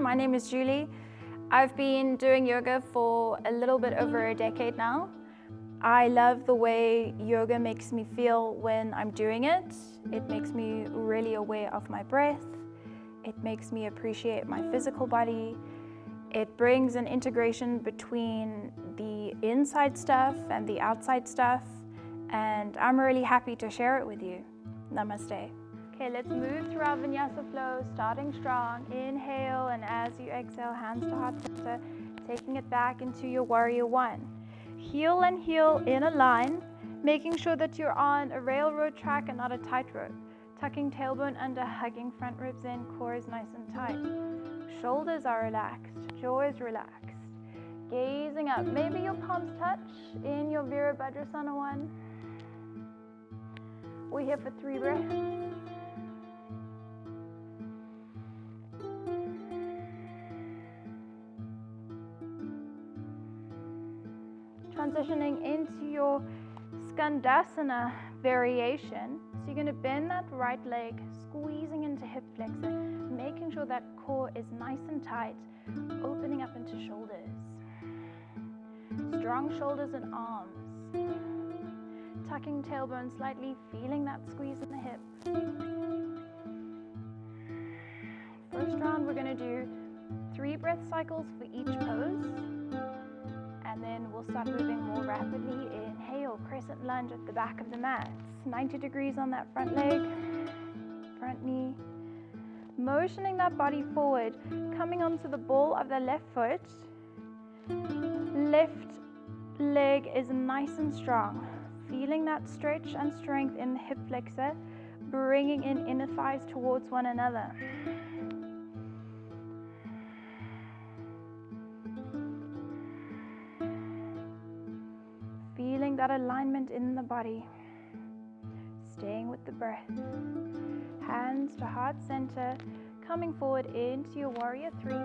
My name is Julie. I've been doing yoga for a little bit over a decade now. I love the way yoga makes me feel when I'm doing it. It makes me really aware of my breath. It makes me appreciate my physical body. It brings an integration between the inside stuff and the outside stuff, and I'm really happy to share it with you. Namaste. Okay, let's move through our vinyasa flow, starting strong. Inhale, and as you exhale, hands to heart center, taking it back into your warrior one. Heel and heel in a line, making sure that you're on a railroad track and not a tightrope. Tucking tailbone under, hugging front ribs in, core is nice and tight. Shoulders are relaxed, jaw is relaxed. Gazing up, maybe your palms touch in your Virabhadrasana one. We're here for 3 breaths. Transitioning into your Skandasana variation. So you're going to bend that right leg, squeezing into hip flexor, making sure that core is nice and tight, opening up into shoulders. Strong shoulders and arms. Tucking tailbone slightly, feeling that squeeze in the hip. First round, we're going to do 3 breath cycles for each pose. And then we'll start moving more rapidly. Inhale, crescent lunge at the back of the mat. 90 degrees on that front leg, front knee. Motioning that body forward, coming onto the ball of the left foot. Left leg is nice and strong. Feeling that stretch and strength in the hip flexor, bringing in inner thighs towards one another. Feeling that alignment in the body. Staying with the breath. Hands to heart center, coming forward into your warrior 3.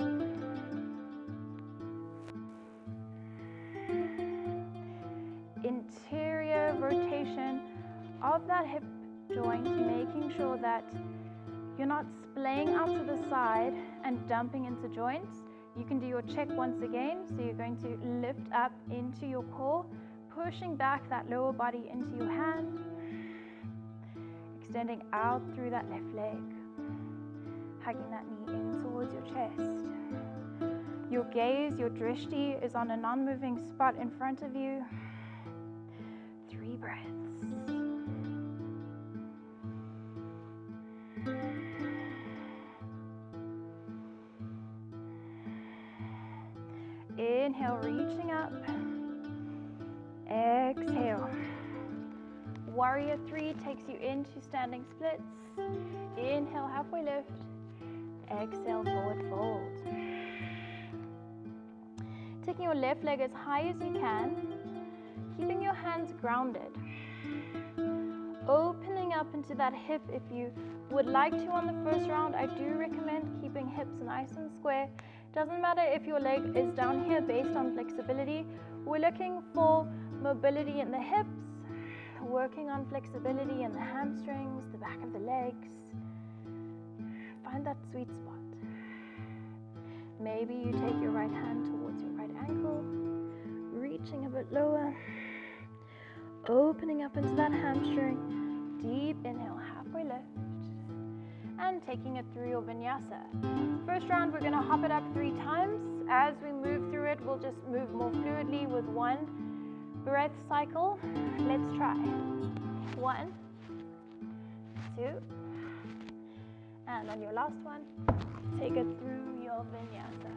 Interior rotation of that hip joint, making sure that you're not splaying out to the side and dumping into joints. You can do your check once again. So you're going to lift up into your core, pushing back that lower body into your hand, extending out through that left leg, hugging that knee in towards your chest. Your gaze, your drishti, is on a non-moving spot in front of you. 3 breaths. Inhale, reaching up. Exhale. Warrior 3 takes you into standing splits. Inhale, halfway lift. Exhale, forward fold. Taking your left leg as high as you can, keeping your hands grounded. Opening up into that hip if you would like to on the first round. I do recommend keeping hips nice and square. Doesn't matter if your leg is down here based on flexibility. We're looking for mobility in the hips, working on flexibility in the hamstrings, the back of the legs. Find that sweet spot. Maybe you take your right hand towards your right ankle, reaching a bit lower, opening up into that hamstring. Deep inhale, halfway lift, and taking it through your vinyasa. First round, we're going to hop it up 3 times. As we move through it, we'll just move more fluidly with 1 breath cycle. Let's try. 1, 2, and on your last one, take it through your vinyasa.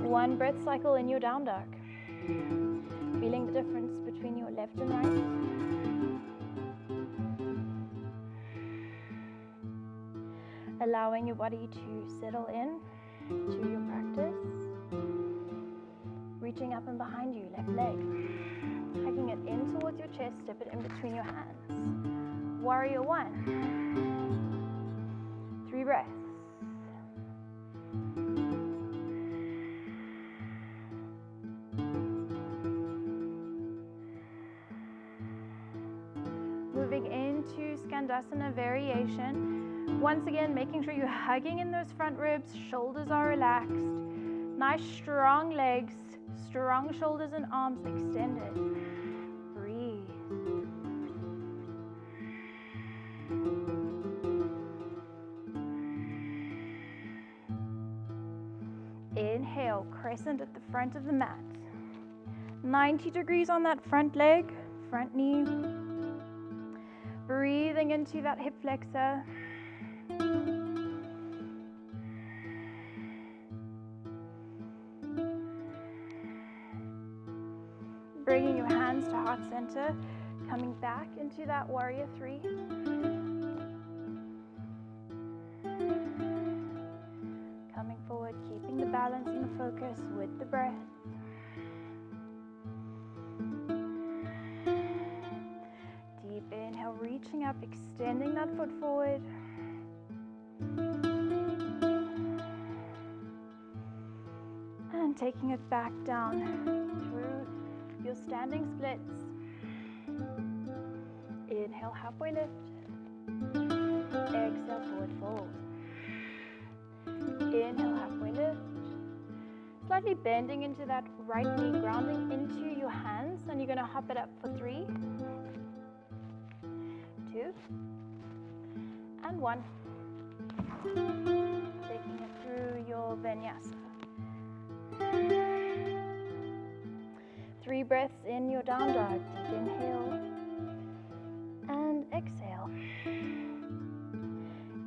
1 breath cycle in your down dog. Feeling the difference between your left and right. Allowing your body to settle in to your practice. Reaching up and behind you, left leg. Hugging it in towards your chest, step it in between your hands. Warrior 1. 3 breaths. Moving into Skandasana variation. Once again, making sure you're hugging in those front ribs, shoulders are relaxed. Nice strong legs, strong shoulders and arms extended. Breathe. Inhale, crescent at the front of the mat. 90 degrees on that front leg, front knee. Breathing into that hip flexor. Bringing your hands to heart center, coming back into that warrior three. Coming forward, keeping the balance and the focus with the breath. Deep inhale, reaching up, extending that foot forward. And taking it back down through your standing splits. Inhale, halfway lift. Exhale, forward fold. Inhale, halfway lift. Slightly bending into that right knee, grounding into your hands, and you're going to hop it up for 3, 2, and 1. Taking it through your vinyasa. 3 breaths in your down dog. Deep inhale and exhale.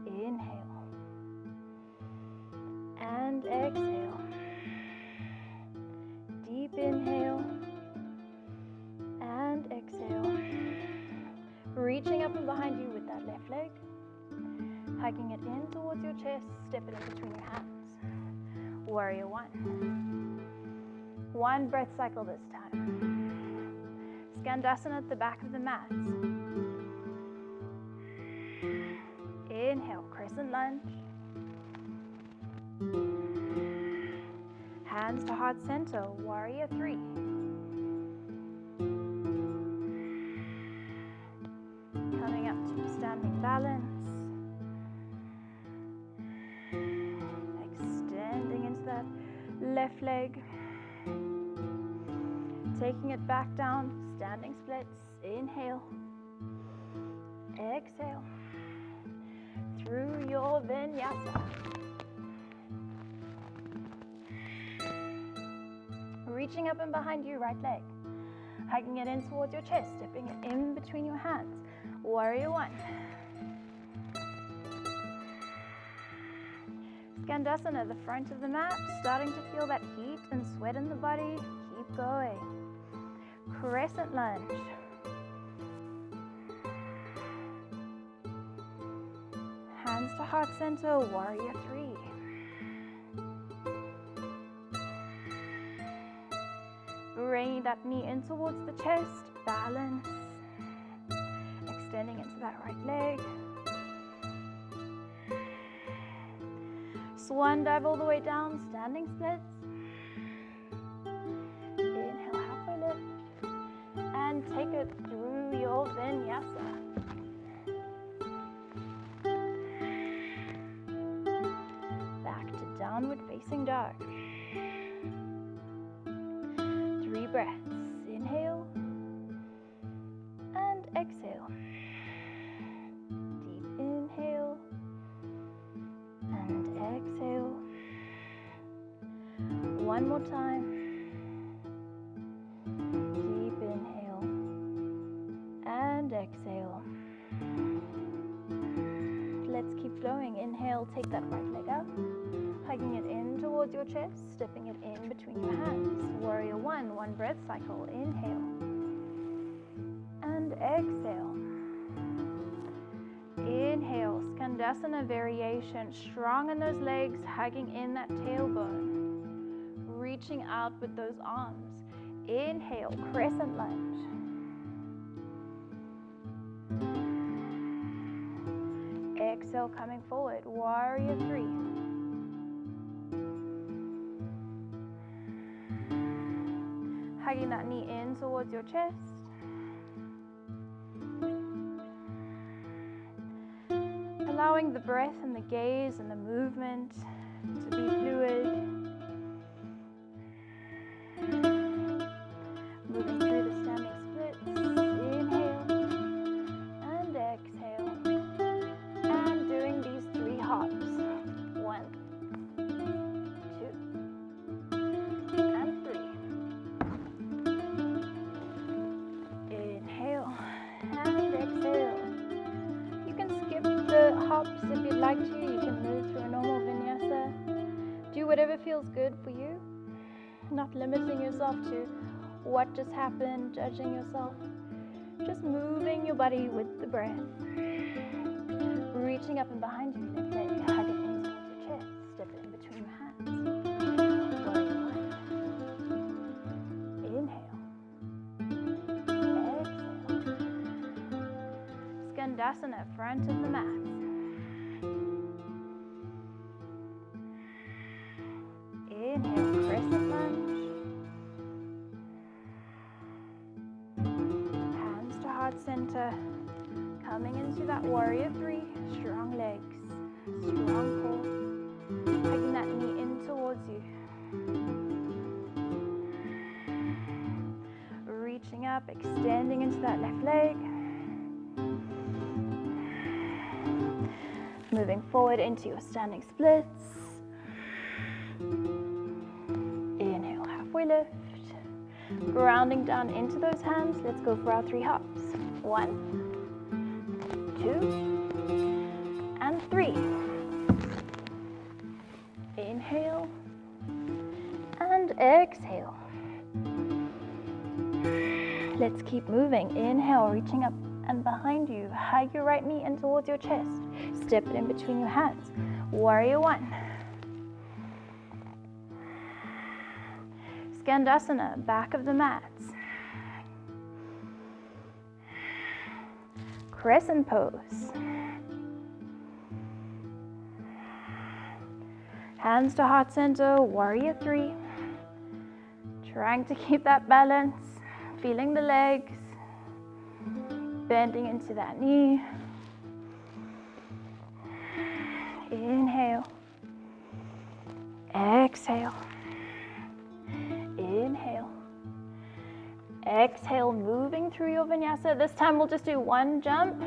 Inhale and exhale. Deep inhale and exhale. Reaching up and behind you with that left leg. Hugging it in towards your chest. Step it in between your hands. Warrior 1. 1 breath cycle this time. Skandasana at the back of the mat. Inhale, crescent lunge. Hands to heart center, warrior 3. Coming up to standing balance. Extending into that left leg. Taking it back down, standing splits. Inhale. Exhale. Through your vinyasa. Reaching up and behind you, right leg. Hugging it in towards your chest, stepping it in between your hands. Warrior 1. Skandasana, the front of the mat, starting to feel that heat and sweat in the body. Keep going. Crescent lunge. Hands to heart center, warrior 3. Bringing that knee in towards the chest, balance. Extending into that right leg. Swan dive all the way down, standing splits. Inhale, halfway lift. And take it through your vinyasa. Back to downward facing dog. 3 breaths. Inhale and exhale. Deep inhale and exhale. One more time. Deep inhale and exhale. Let's keep flowing. Inhale, take that right leg up. Hugging it in towards your chest, stepping it in between your hands. Warrior 1, 1 breath cycle. Inhale and exhale. Inhale, Skandasana variation. Strong in those legs, hugging in that tailbone. Reaching out with those arms. Inhale, crescent lunge. Exhale, coming forward. Warrior 3. Hugging that knee in towards your chest. allowing the breath and the gaze and the movement to be fluid. Moving through the standing splits. Inhale and exhale. And doing these 3 hops. 1, 2, and 3. Inhale and exhale. You can skip the hops if you'd like to. You can move through a normal vinyasa. Do whatever feels good for you. Not limiting yourself to what just happened, judging yourself. Just moving your body with the breath. Reaching up and behind you, left leg, hug it in towards your chest, step it in between your hands. Warrior 1. Inhale. Exhale. Skandasana, front of the mat. Inhale, crescent lunge. Hands to heart center. Coming into that warrior 3. Strong legs, strong core. Hugging that knee in towards you. Reaching up, extending into that left leg. Moving forward into your standing splits. Inhale, halfway lift. Grounding down into those hands. Let's go for our 3 hops. 1, 2, and 3. Inhale and exhale. Let's keep moving. Inhale, reaching up and behind you. Hug your right knee in towards your chest. Step it in between your hands. Warrior 1. Skandasana, back of the mat. Crescent pose. Hands to heart center, warrior 3. Trying to keep that balance, feeling the legs, bending into that knee. Inhale, exhale, inhale, exhale, moving through your vinyasa. This time we'll just do 1 jump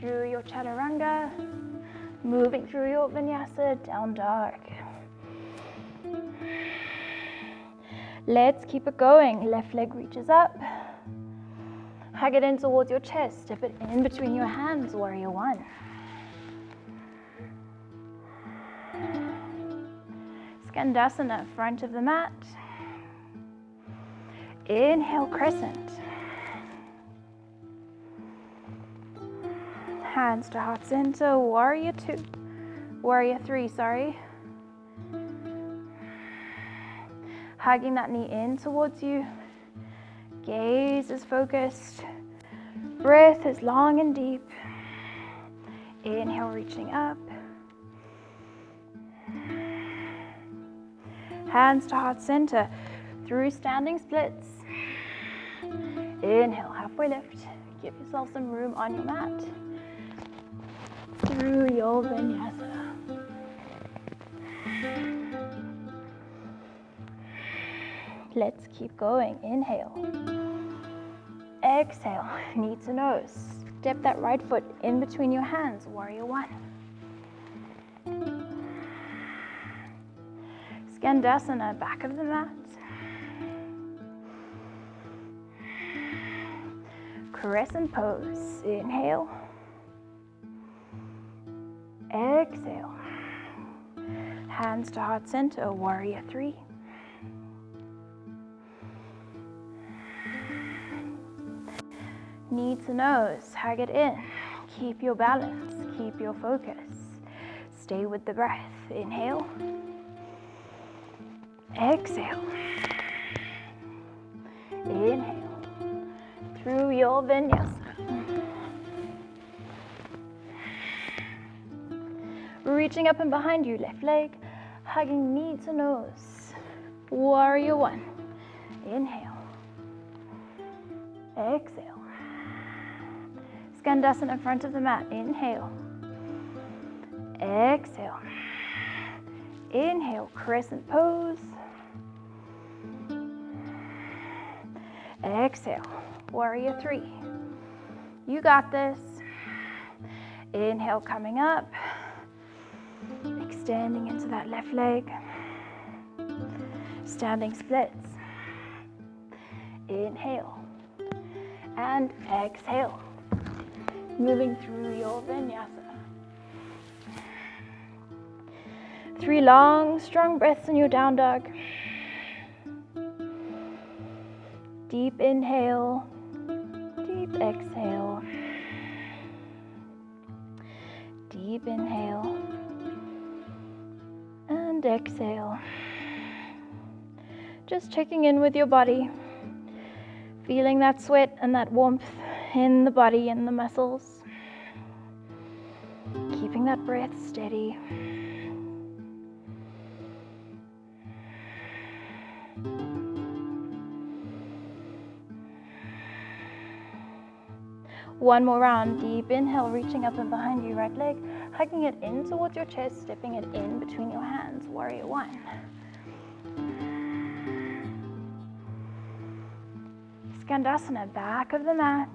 through your chaturanga, moving through your vinyasa, down dog. Let's keep it going. Left leg reaches up. Hug it in towards your chest. Step it in between your hands, warrior 1. Skandasana, front of the mat. Inhale, crescent. Hands to heart center, warrior 3, sorry. Hugging that knee in towards you. Gaze is focused. Breath is long and deep. Inhale, reaching up. Hands to heart center through standing splits. Inhale, halfway lift. Give yourself some room on your mat. Through your vinyasa. Let's keep going. Inhale. Exhale, knee to nose. Step that right foot in between your hands, warrior 1. Skandasana, back of the mat. Crescent pose. Inhale. Exhale. Hands to heart center, warrior 3. Knee to nose, hug it in. Keep your balance, keep your focus. Stay with the breath. Inhale. Exhale. Inhale. Through your vinyasa. Reaching up and behind you, left leg, hugging knee to nose. Warrior 1. Inhale. Exhale. Skandasana in front of the mat. Inhale. Exhale. Inhale, crescent pose. Exhale, warrior three. You got this. Inhale, coming up. Extending into that left leg. Standing splits. Inhale. And exhale. Moving through your vinyasa. 3 long, strong breaths in your down dog. Deep inhale, deep exhale. Deep inhale and exhale. Just checking in with your body, feeling that sweat and that warmth in the body and the muscles. Keeping that breath steady. One more round. Deep inhale, reaching up and behind you, right leg, hugging it in towards your chest, stepping it in between your hands, warrior one. Skandasana, back of the mat.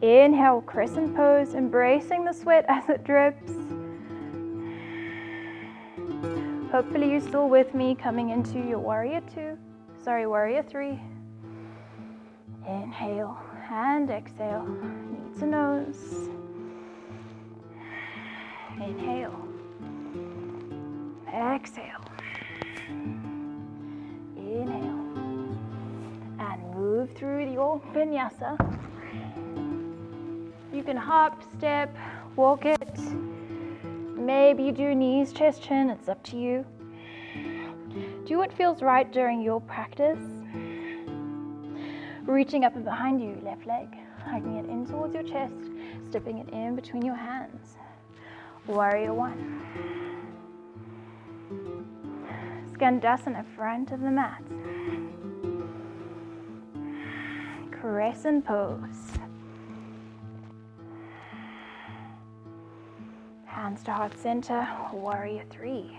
Inhale, crescent pose, embracing the sweat as it drips. Hopefully you're still with me, coming into your warrior three. Inhale and exhale, knee to nose. Inhale, exhale, inhale, and move through your vinyasa. You can hop, step, walk it. Maybe you do knees, chest, chin, it's up to you. Do what feels right during your practice. Reaching up and behind you, left leg, hugging it in towards your chest, stepping it in between your hands. Warrior one. Skandasana, front of the mat. Crescent pose. Hands to heart center, warrior three.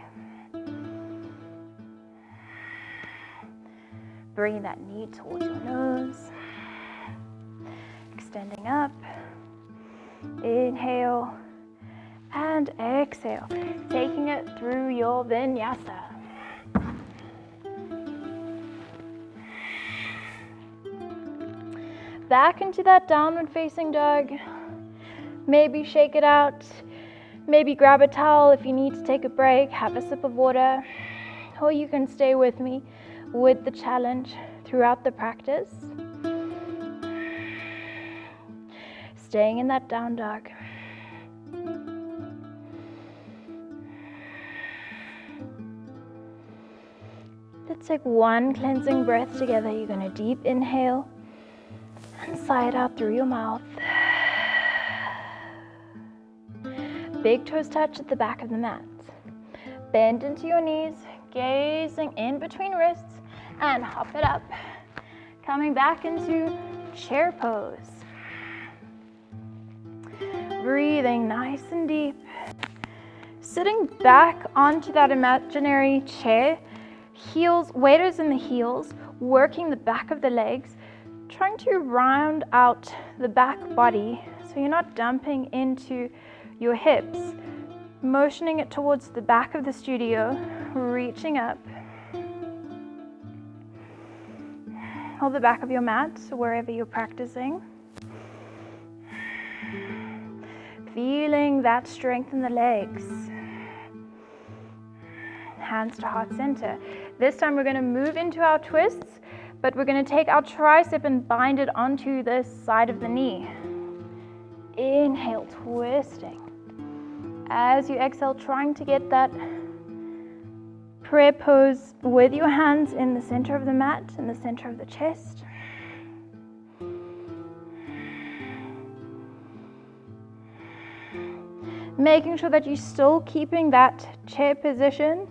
Bringing that knee towards your nose. Extending up. Inhale and exhale. Taking it through your vinyasa. Back into that downward facing dog. Maybe shake it out. Maybe grab a towel if you need to take a break, have a sip of water, or you can stay with me with the challenge throughout the practice. Staying in that down dog. Let's take one cleansing breath together. You're going to deep inhale and sigh it out through your mouth. Big toes touch at the back of the mat. Bend into your knees, gazing in between wrists, and hop it up. Coming back into chair pose. Breathing nice and deep. Sitting back onto that imaginary chair, heels, weight is in the heels, working the back of the legs, trying to round out the back body so you're not dumping into your hips, motioning it towards the back of the studio, reaching up, or the back of your mat, wherever you're practicing. Feeling that strength in the legs. Hands to heart center. This time we're going to move into our twists, but we're going to take our tricep and bind it onto this side of the knee. Inhale, twisting. As you exhale, trying to get that prayer pose with your hands in the center of the mat, in the center of the chest. Making sure that you're still keeping that chair position.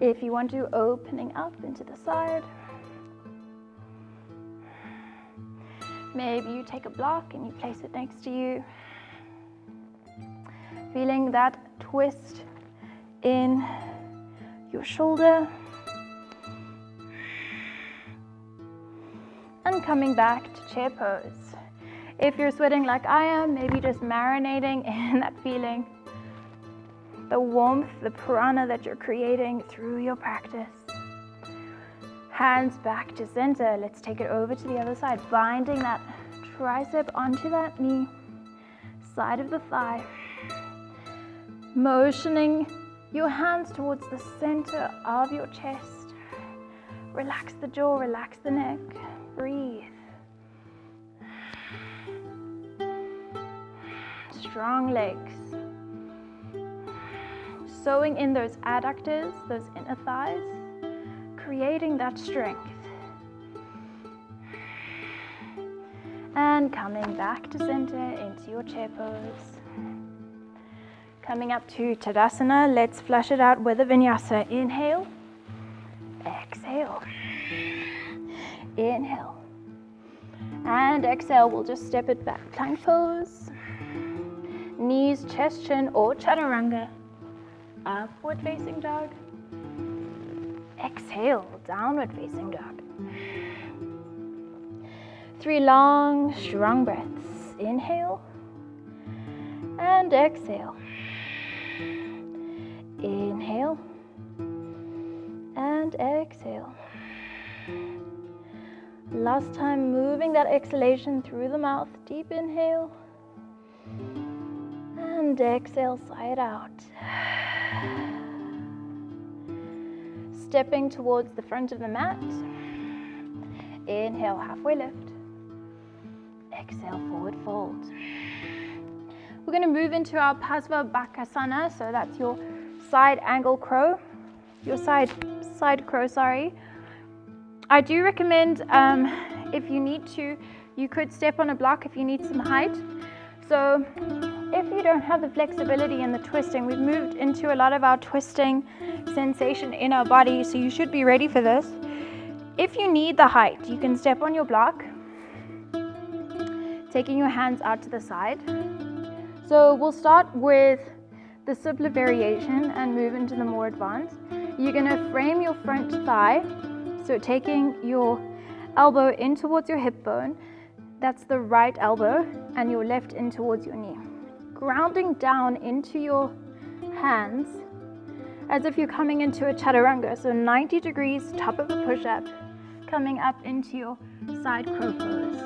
If you want to, opening up into the side. Maybe you take a block and you place it next to you. Feeling that twist in your shoulder. And coming back to chair pose. If you're sweating like I am, maybe just marinating in that feeling. The warmth, the prana that you're creating through your practice. Hands back to center. Let's take it over to the other side. Binding that tricep onto that knee. Side of the thigh. Motioning your hands towards the center of your chest. Relax the jaw, relax the neck. Breathe. Strong legs. Sewing in those adductors, those inner thighs, creating that strength. And coming back to center into your chair pose. Coming up to Tadasana, let's flush it out with a vinyasa. Inhale, exhale, inhale, and exhale. We'll just step it back, plank pose. Knees, chest, chin, or chaturanga. Upward facing dog. Exhale, downward facing dog. 3 long, strong breaths. Inhale and exhale. Inhale and exhale. Last time, moving that exhalation through the mouth. Deep inhale and exhale, sigh it out. Stepping towards the front of the mat. Inhale, halfway lift. Exhale, forward fold. We're going to move into our Pasva so that's your side angle crow, your side crow, sorry. I do recommend, if you need to, you could step on a block if you need some height. So if you don't have the flexibility in the twisting, we've moved into a lot of our twisting sensation in our body, so you should be ready for this. If you need the height, you can step on your block, taking your hands out to the side. So we'll start with the simpler variation and move into the more advanced. You're going to frame your front thigh, so taking your elbow in towards your hip bone, that's the right elbow, and your left in towards your knee. Grounding down into your hands as if you're coming into a chaturanga, so 90 degrees, top of a push-up, coming up into your side crow pose.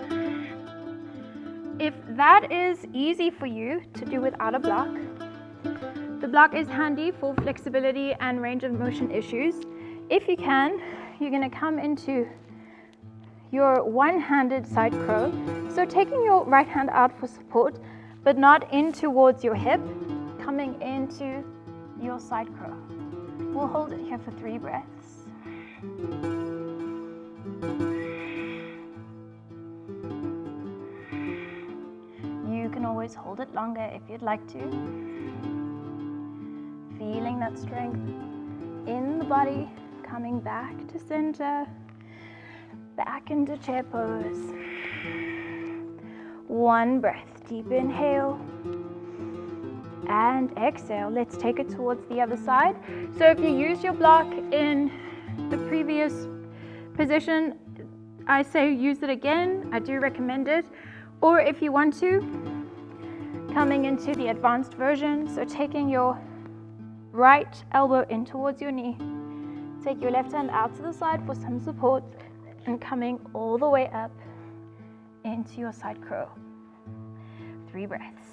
If that is easy for you to do without a block, the block is handy for flexibility and range of motion issues. If you can, you're going to come into your one-handed side crow. So taking your right hand out for support, but not in towards your hip, coming into your side crow. We'll hold it here for 3 breaths. You can always hold it longer if you'd like to. Feeling that strength in the body, coming back to center, back into chair pose. 1 breath, deep inhale and exhale. Let's take it towards the other side. So if you use your block in the previous position, I say use it again. I do recommend it. Or if you want to, coming into the advanced version, so taking your right elbow in towards your knee, take your left hand out to the side for some support, and coming all the way up into your side crow. 3 breaths.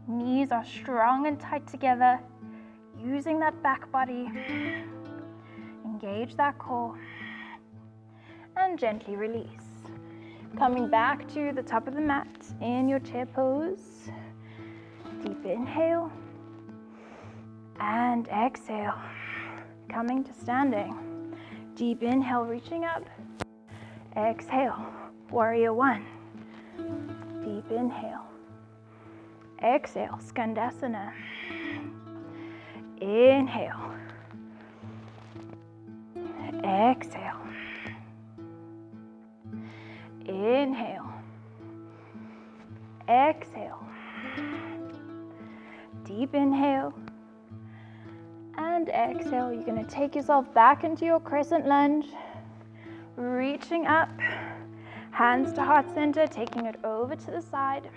Knees are strong and tight together, using that back body. Engage that core and gently release. Coming back to the top of the mat in your chair pose. Deep inhale and exhale. Coming to standing. Deep inhale, reaching up. Exhale, warrior 1. Deep inhale Exhale, Skandasana. Inhale. Exhale. Inhale. Exhale. Deep inhale. And exhale. You're going to take yourself back into your crescent lunge. Reaching up. Hands to heart center, taking it over to the side.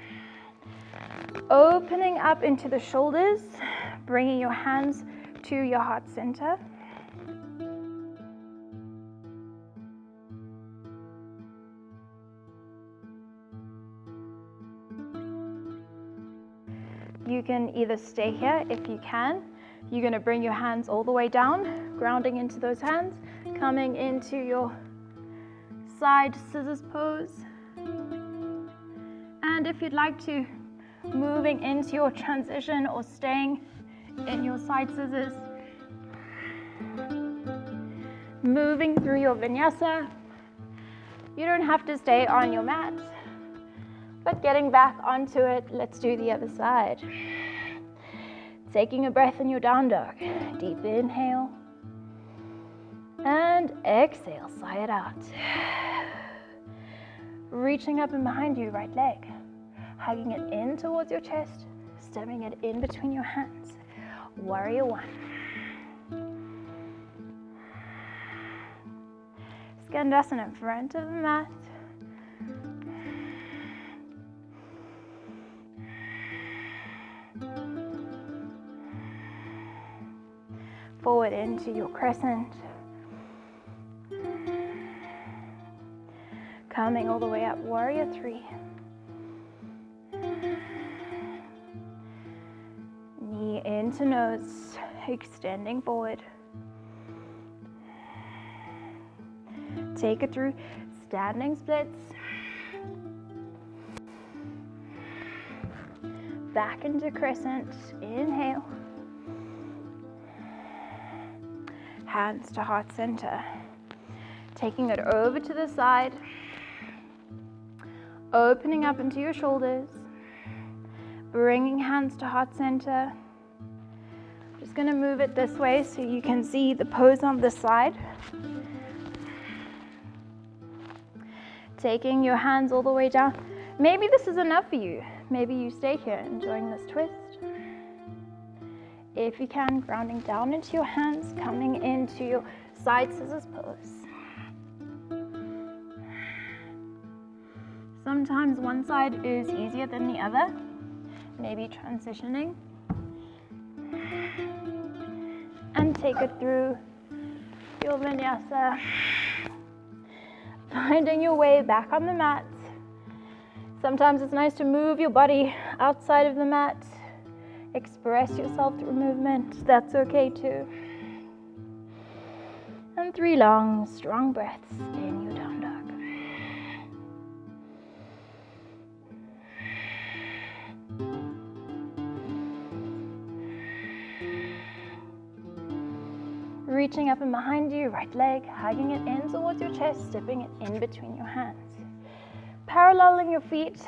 Opening up into the shoulders, bringing your hands to your heart center. You can either stay here if you can. You're going to bring your hands all the way down, grounding into those hands, coming into your side scissors pose. And if you'd like to, moving into your transition or staying in your side scissors, moving through your vinyasa. You don't have to stay on your mat, but getting back onto it. Let's do the other side. Taking a breath in your down dog. Deep inhale and exhale, sigh it out. Reaching up and behind you, right leg. Hugging it in towards your chest, stepping it in between your hands. Warrior one. Skandasana in front of the mat. Forward into your crescent. Coming all the way up, warrior three. Knee into nose, extending forward. Take it through standing splits. Back into crescent, inhale. Hands to heart center. Taking it over to the side. Opening up into your shoulders. Bringing hands to heart center. Just going to move it this way so you can see the pose on this side. Taking your hands all the way down. Maybe this is enough for you. Maybe you stay here enjoying this twist. If you can, grounding down into your hands, coming into your side scissors pose. Sometimes one side is easier than the other. Maybe transitioning. And take it through your vinyasa. Finding your way back on the mat. Sometimes it's nice to move your body outside of the mat. Express yourself through movement. That's okay too. And 3 long, strong breaths in your down dog. Reaching up and behind you, right leg, hugging it in towards your chest, stepping it in between your hands. Paralleling your feet,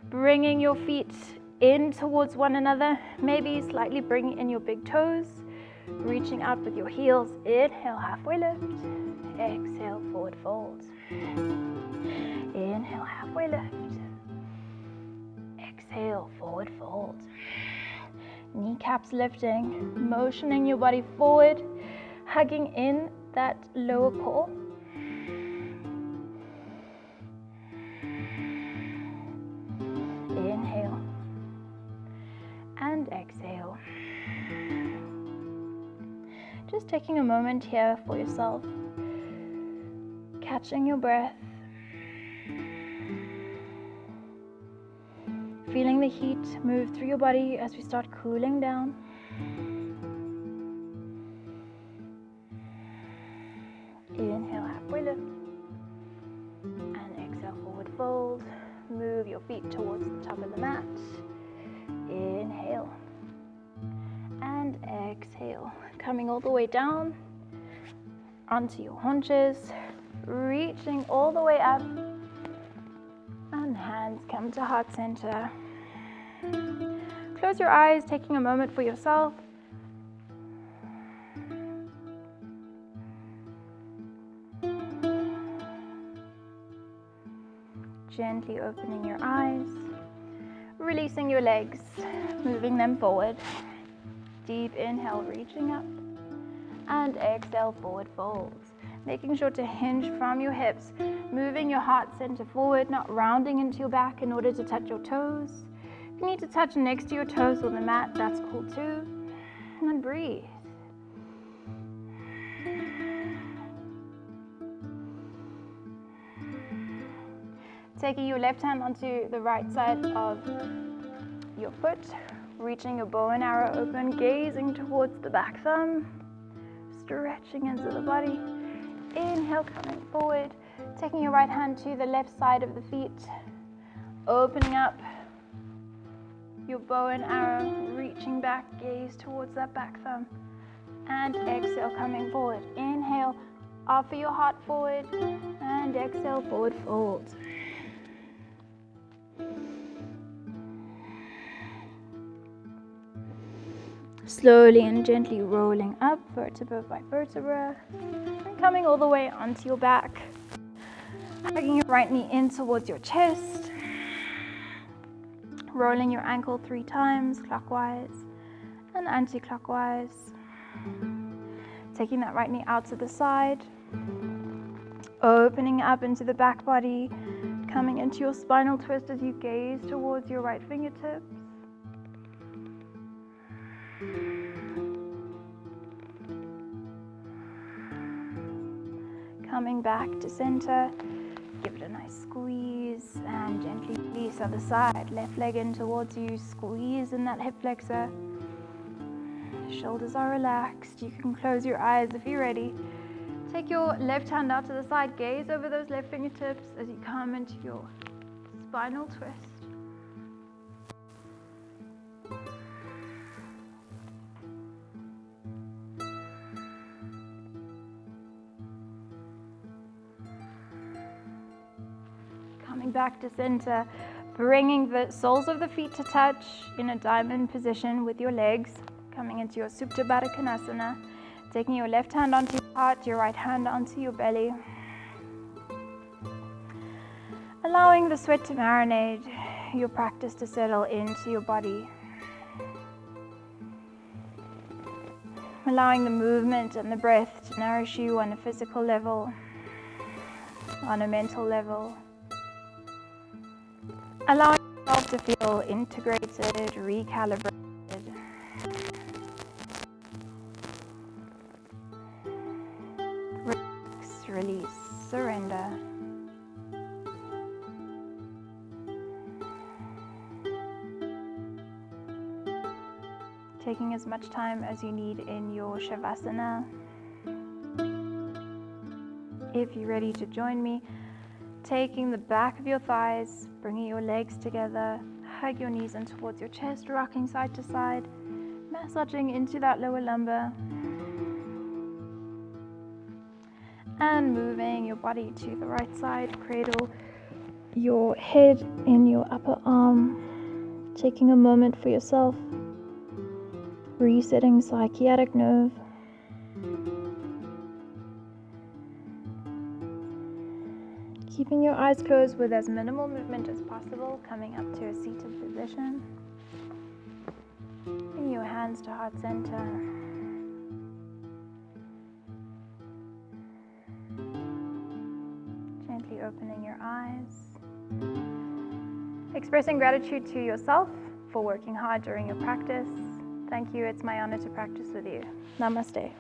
bringing your feet in towards one another, maybe slightly bringing in your big toes, reaching out with your heels. Inhale, halfway lift. Exhale, forward fold. Inhale, halfway lift. Exhale, forward fold. Kneecaps lifting, motioning your body forward, hugging in that lower core. Inhale and exhale. Just taking a moment here for yourself, catching your breath, feeling the heat move through your body as we start cooling down. Inhale, halfway lift, and exhale, forward fold. Move your feet towards the top of the mat. Inhale and exhale, coming all the way down onto your haunches, reaching all the way up, and hands come to heart center. Close your eyes, taking a moment for yourself. Gently opening your eyes, releasing your legs, moving them forward. Deep inhale, reaching up, and exhale, forward folds. Making sure to hinge from your hips, moving your heart center forward, not rounding into your back in order to touch your toes. If you need to touch next to your toes on the mat, that's cool too. And then breathe. Taking your left hand onto the right side of your foot, reaching your bow and arrow open, gazing towards the back thumb, stretching into the body. Inhale, coming forward, taking your right hand to the left side of the feet, opening up your bow and arrow, reaching back, gaze towards that back thumb, and exhale, coming forward. Inhale, offer your heart forward, and exhale, forward fold. Slowly and gently rolling up, vertebra by vertebra, and coming all the way onto your back. Hugging your right knee in towards your chest. Rolling your ankle 3 times, clockwise and anti-clockwise. Taking that right knee out to the side. Opening up into the back body, coming into your spinal twist as you gaze towards your right fingertips. Coming back to center, give it a nice squeeze and gently release other side. Left leg in towards you, squeeze in that hip flexor. Shoulders are relaxed. You can close your eyes if you're ready. Take your left hand out to the side, gaze over those left fingertips as you come into your spinal twist. Coming back to center, bringing the soles of the feet to touch in a diamond position with your legs, coming into your Supta Baddha Konasana, taking your left hand onto your heart, your right hand onto your belly, allowing the sweat to marinate, your practice to settle into your body, allowing the movement and the breath to nourish you on a physical level, on a mental level. Allowing yourself to feel integrated, recalibrated. Relax, release, surrender. Taking as much time as you need in your Shavasana. If you're ready to join me, taking the back of your thighs, bringing your legs together, hug your knees in towards your chest, rocking side to side, massaging into that lower lumbar, and moving your body to the right side. Cradle your head in your upper arm, taking a moment for yourself, resetting sciatic nerve. Keeping your eyes closed with as minimal movement as possible, coming up to a seated position. Bring your hands to heart center. Gently opening your eyes. Expressing gratitude to yourself for working hard during your practice. Thank you, it's my honor to practice with you. Namaste.